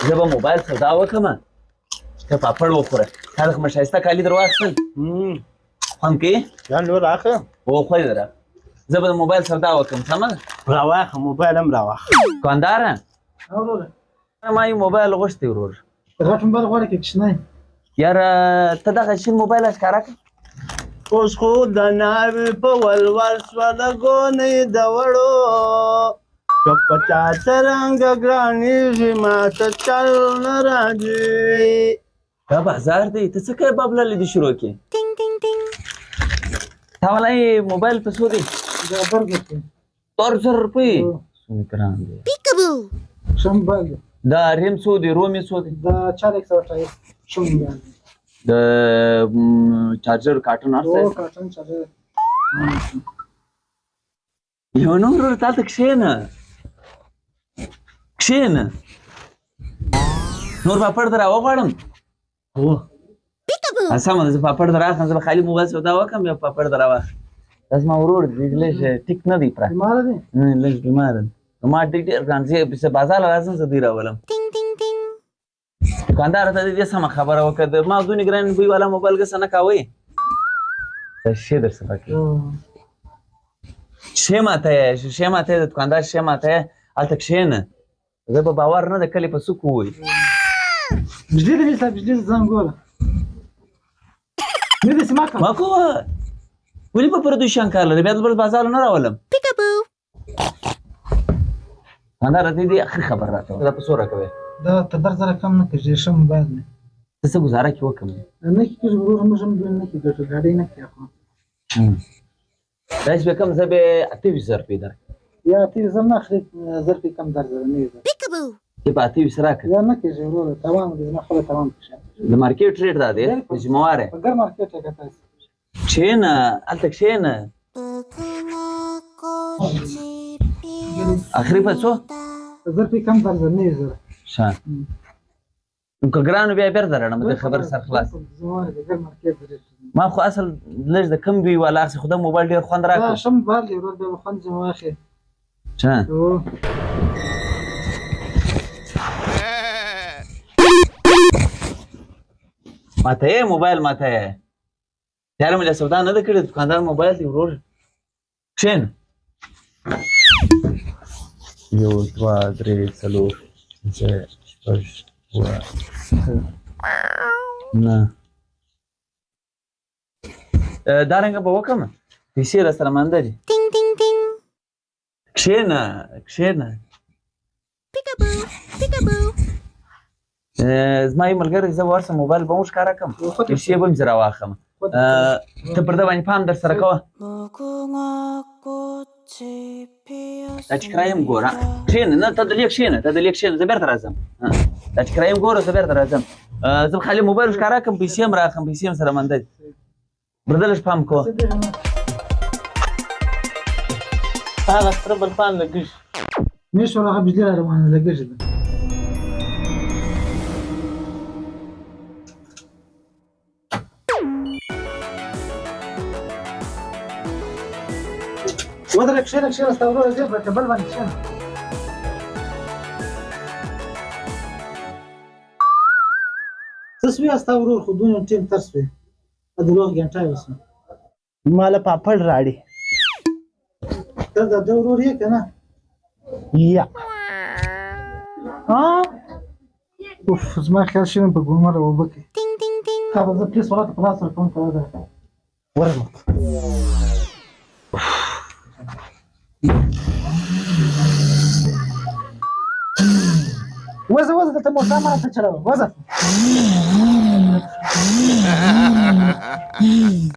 زه به موبایل سودا وکړم ته پاپړ وخوره تا د ښایسته کالي در واخیستل خوند کوي دا نور راکړه وخوړې دره زه به د موبایل سودا وکړم سمه ده راواخه موبایل هم راواخه دوکانداره ما یو موبایل غوښتی ورور غټ موبایل غواړې که کوچنی یاره ته دغه شین موبایل ښکاره کړه اوس خو د ناوې په ولور شوه د ګونۍ د وړو چوک په چا څرنګه ګرانېږي ما ته چل نه راځي دا بازار دی ته څه کوې ببللې دې شروع کې تا والا یې موبایل په څو دی دا برګر دی 400 روپۍ څومره ګران دی ښه موبایل دی دا ریم څو دی روم یې څو دی دا 428 ښه موبایل دی د چارجر کارټون هر څه کارټون چارجر یو نور ورور تا ته کښېنه کښېنه نور پاپړ در راوغواړم هو سمه ده زه پاپړ در راخلم زه به خالي موبایل سودا وکړم یا پاپړ در راواخلم دا زما ورور دی لږ ټیک نه دی پوره بیماره دی لږ بیماره دی ما ډېر ګران زه بازار راځم زه دوی راولم دوکاندار ته دې سمه خبره وکړه د مغزونې ګران بوی والا موبایل ګسه نه کوئ دا شی در څخه کوي شی ماته یې شی ماته یې د دوکاندار شی ماته یې هلته کښېنه زه به باور نه د کلي په څوک ووایي بجلی دی صاحب بجلی زنګ ګوره نه داسې مه کوه ما کوه ولې په پردو شیان کار لري بیا د بل بازار نه راولم دوکاندار ته دې اخري خبر راته دا په څو راکوې دا تر 10,000 کم نه کړي ښه موبایل دی ته څه ګزاره کې وکړم نه کېږي ورور موږ هم دوی نه کېږي ګټو ګاډۍ نه کړي خو داسې به کم زه به 28,000 روپۍ درکړم یا 28,000 نه اخلي 1000 روپۍ کم درځه نه چې په 28 راکړه یا نه کېږي ورور تمام دی نه خپله تمام کړي د مارکیټ ریټ دا دی د جمعواره په ګر مارکیټ کې تاسو کښېنه هلته کښېنه اخري په څو 1000 روپۍ کم درځه نه یې زره ښه نو که ګرانو بیا بېرته راړم د خبر سر خلاص ما خو اصل لږ د کم وي والا اخلي خو دا موبایل ډېر خوند راکړ ښه موبایل دی ورور بیا خوند ځینې واخلې ښه ماته یې موبایل ماته یې یاره مې له سودا نه ده کړې دوکاندار موبایل دی ورور کښېنه 1 2 3 4 5 نه دا رنګه به وکړم پیسې را سره مانده دي کښېنه کښېنه زما یو ملګری زه به ورسره موبایل به هم ښکاره کړم پیسې به مې زه راواخلم ته پر ده باندې پام در سره کوه دا چې کرایه هم ګوره کښېنه نه ته دلې کښېنه ته دلې کښېنه زه بېرته راځم دا چې کرایه هم ګوره زه بېرته راځم زه به خالي موبایل ښکاره کړم پیسې هم راخلم پیسې هم سره مانده دي برده لږ پام کوه هغه سره بل پام لګېږي مېشو هغه بجلي را روانه لګېږي ده ودرې کښېنه کښېنه ستا ورور دی په ټبل باندې کښېنه څه سوې ستا ورور خو دونه ټیم تر سوې د لوغ ګنټه یې وسوه ما له پاپړ راړي ته د ده ورور یې که نه یا اوف زما خیال شوی په ګومره اوبه کې تا به زه پلیس والا ته په لاس ورکوم ته ودرې ورغله وزه وزه دلته موټر مه راته چلوه وزه